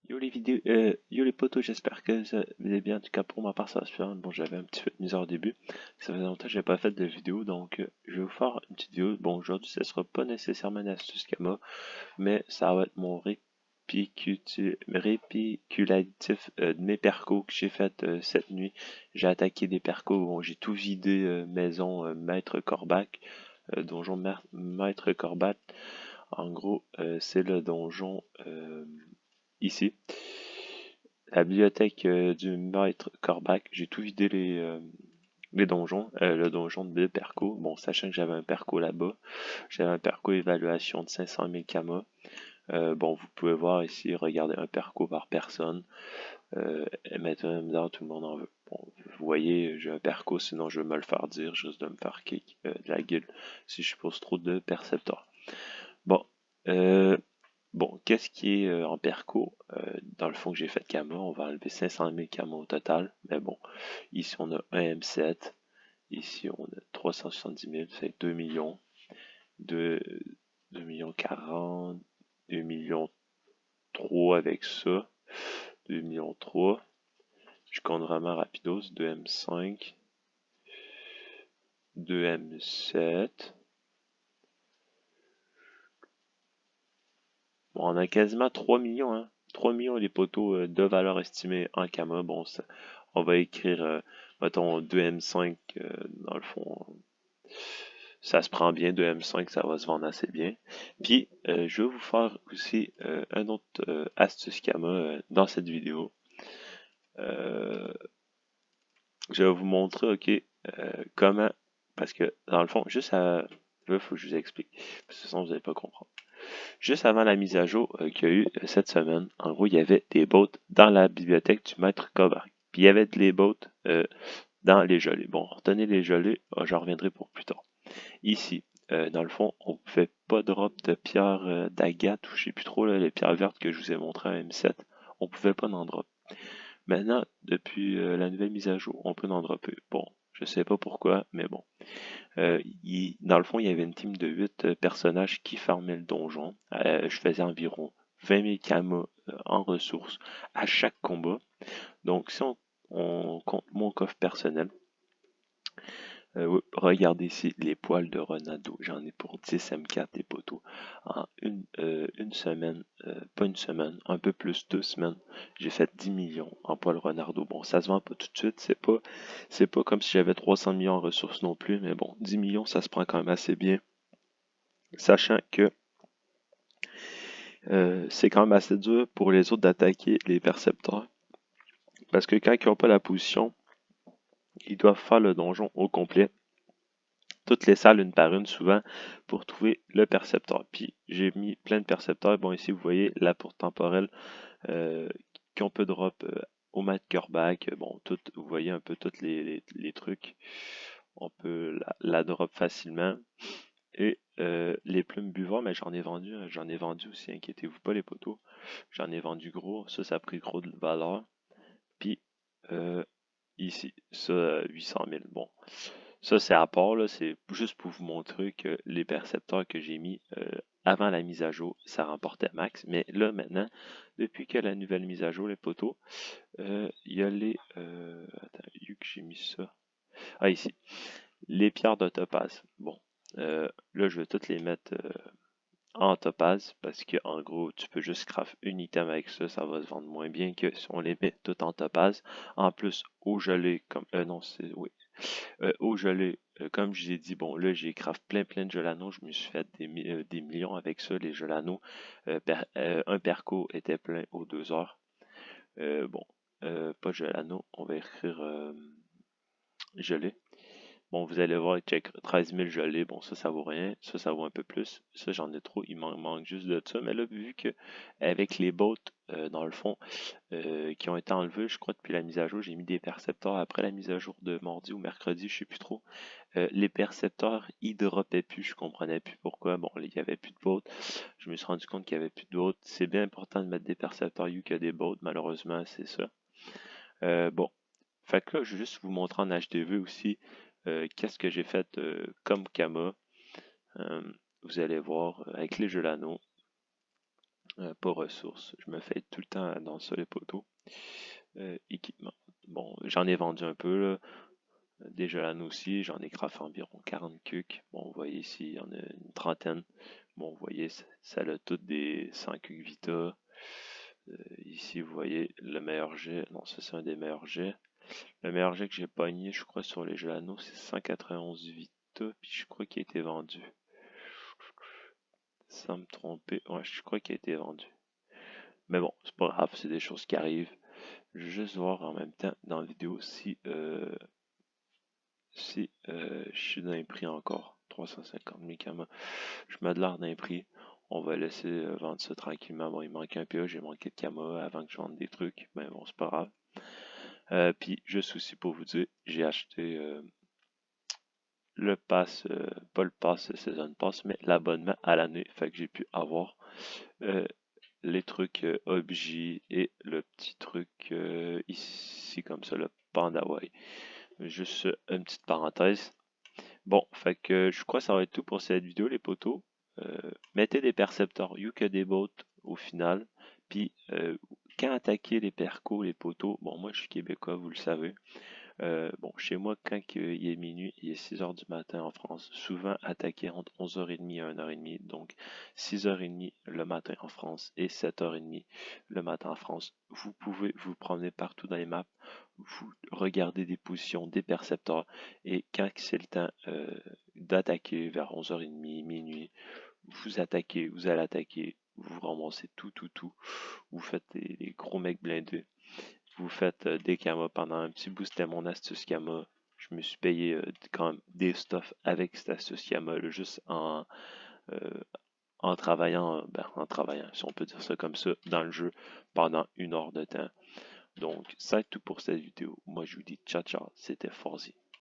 Yo les potos, j'espère que vous allez bien. En tout cas, pour ma part, ça va super bien. Bon, j'avais un petit peu de misère au début. Ça faisait longtemps que j'avais pas fait de vidéo, donc je vais vous faire une petite vidéo. Bon, aujourd'hui, ce sera pas nécessairement une astuce Gamma, mais ça va être mon récapitulatif de mes percos que j'ai fait cette nuit. J'ai attaqué des percos. Bon, j'ai tout vidé maison Maître Corbac, donjon Maître Corbac. En gros, c'est le donjon ici. La bibliothèque du maître Corbac, j'ai tout vidé les donjons, le donjon de Perco. Bon, sachant que j'avais un Perco là-bas, j'avais un Perco évaluation de 500 000 Kama. Bon, vous pouvez voir ici, regardez, un Perco par personne. Et maintenant, tout le monde en veut. Bon, vous voyez, j'ai un Perco, sinon je vais me le faire dire, juste de me faire kick de la guilde si je pose trop de percepteurs. Bon, euh, Bon, qu'est-ce qui est en perco? Dans le fond que j'ai fait de Kama, on va enlever 500 000 Kama au total. Mais bon, ici on a un M7, ici on a 370 000, c'est 2 millions, 2, 2 millions 40, 2 millions 3 avec ça, 2 millions 3. Je compte vraiment rapidos, 2 M5, 2 M7. Bon, on a quasiment 3 millions, hein. 3 millions les poteaux de valeur estimée en Kama. Bon, ça, on va écrire, mettons, 2M5, dans le fond. Ça se prend bien, 2M5, ça va se vendre assez bien. Puis, je vais vous faire aussi un autre astuce Kama dans cette vidéo. Je vais vous montrer, ok, comment, parce que dans le fond, juste à, là, faut que je vous explique, parce que sinon vous n'allez pas comprendre. Juste avant la mise à jour qu'il y a eu cette semaine, en gros, il y avait des boats dans la bibliothèque du maître Kovac. Puis il y avait des boats dans les gelées. Bon, retenez les gelées, j'en reviendrai pour plus tard. Ici, dans le fond, on ne pouvait pas drop de pierres d'agate, ou je sais plus trop, là, les pierres vertes que je vous ai montrées à M7. On pouvait pas en drop. Maintenant, depuis la nouvelle mise à jour, on peut en dropper. Bon, je sais pas pourquoi, mais bon. Dans le fond, il y avait une team de 8 personnages qui farmaient le donjon. Je faisais environ 20 000 Kama en ressources à chaque combat. Donc, si on compte mon coffre personnel, regardez ici les poils de Ronaldo. J'en ai pour 10 M4 des poteaux. En une semaine, pas une semaine, un peu plus 2 semaines, j'ai fait 10 millions en poils Ronaldo. Bon, ça se vend pas tout de suite. C'est pas comme si j'avais 300 millions en ressources non plus. Mais bon, 10 millions, ça se prend quand même assez bien. Sachant que c'est quand même assez dur pour les autres d'attaquer les percepteurs. Parce que quand ils n'ont pas la position, ils doivent faire le donjon au complet. Toutes les salles une par une souvent pour trouver le percepteur. Puis j'ai mis plein de percepteurs. Bon, ici vous voyez la porte temporelle qu'on peut drop au mat curback. Bon, vous voyez un peu tous les trucs. On peut la drop facilement. Et les plumes buveurs, mais j'en ai vendu aussi, inquiétez-vous pas les poteaux. J'en ai vendu gros, ça a pris gros de valeur. Puis ici, ça 800 000. Bon, ça c'est à part, là, c'est juste pour vous montrer que les percepteurs que j'ai mis avant la mise à jour, ça remportait max. Mais là maintenant, depuis que la nouvelle mise à jour, les poteaux, il y a les... attends, où que j'ai mis ça? Ah ici, les pierres de topaz. Bon, là je vais toutes les mettre en topaz parce que en gros tu peux juste craft une item avec ça, ça va se vendre moins bien que si on les met toutes en topaz. En plus au gelé comme non c'est oui au gelé comme je vous ai dit bon là j'ai craft plein de gelanos, je me suis fait des millions avec ça les gelanos. Un perco était plein aux 2 heures. Bon pas gelano, on va écrire gelé. Bon, vous allez voir, check 13 000 gelés. Bon, ça vaut rien. Ça vaut un peu plus. Ça, j'en ai trop. Il m'en manque juste de ça. Mais là, vu que avec les bots, dans le fond, qui ont été enlevés, je crois, depuis la mise à jour, j'ai mis des percepteurs après la mise à jour de mardi ou mercredi, je sais plus trop. Les percepteurs, ils droppaient plus. Je comprenais plus pourquoi. Bon, il y avait plus de bots. Je me suis rendu compte qu'il y avait plus de bots. C'est bien important de mettre des percepteurs you qu'il y a des bots. Malheureusement, c'est ça. Bon. Fait que là, je vais juste vous montrer en HDV aussi qu'est-ce que j'ai fait comme Kama. Vous allez voir avec les Gelano. pas ressources. Je me fais tout le temps dans ça les poteaux. Équipement. Bon, j'en ai vendu un peu là. Déjà là, nous aussi, j'en ai craft environ 40 cucs. Bon, vous voyez ici, il y en a une trentaine. Bon, vous voyez, ça a toutes des 100 cucs Vita. Ici, vous voyez le meilleur jet. Non, ça c'est un des meilleurs jets. Le meilleur jet que j'ai pogné, je crois, sur les jeux anneaux, c'est 191 Vita. Puis je crois qu'il a été vendu. Sans me tromper. Ouais, je crois qu'il a été vendu. Mais bon, c'est pas grave, c'est des choses qui arrivent. Je vais juste voir en même temps dans la vidéo si je suis dans les prix encore. 350 000 Kama. Je mets de l'art dans les prix. On va laisser vendre ça tranquillement. Bon, il manque un PA, j'ai manqué de Kama avant que je vende des trucs. Mais bon, c'est pas grave. Puis, juste aussi pour vous dire, j'ai acheté le pass, pas le pass Season Pass, mais l'abonnement à l'année. Fait que j'ai pu avoir les trucs objets et le petit truc ici comme ça, le Pandawai. Juste une petite parenthèse. Bon, fait que je crois que ça va être tout pour cette vidéo, les potos. Mettez des percepteurs, you que des bots au final. Puis, quand attaquer les percos, les potos, bon, moi je suis québécois, vous le savez. Bon, chez moi, quand il est minuit, il est 6 heures du matin en France. Souvent attaqué entre 11h30 et 1h30. Donc, 6h30 le matin en France et 7h30 le matin en France. Vous pouvez vous promener partout dans les maps. Vous regardez des positions, des percepteurs. Et quand c'est le temps d'attaquer vers 11h30, minuit, vous attaquez, vous allez attaquer. Vous ramassez tout. Vous faites des gros mecs blindés. Vous faites des kamas pendant un petit bout, c'était mon astuce kama. Je me suis payé quand même des stuff avec cette astuce kama, là, juste euh, en travaillant, si on peut dire ça comme ça, dans le jeu pendant 1 heure de temps. Donc, c'est tout pour cette vidéo. Moi, je vous dis ciao, c'était Forzi.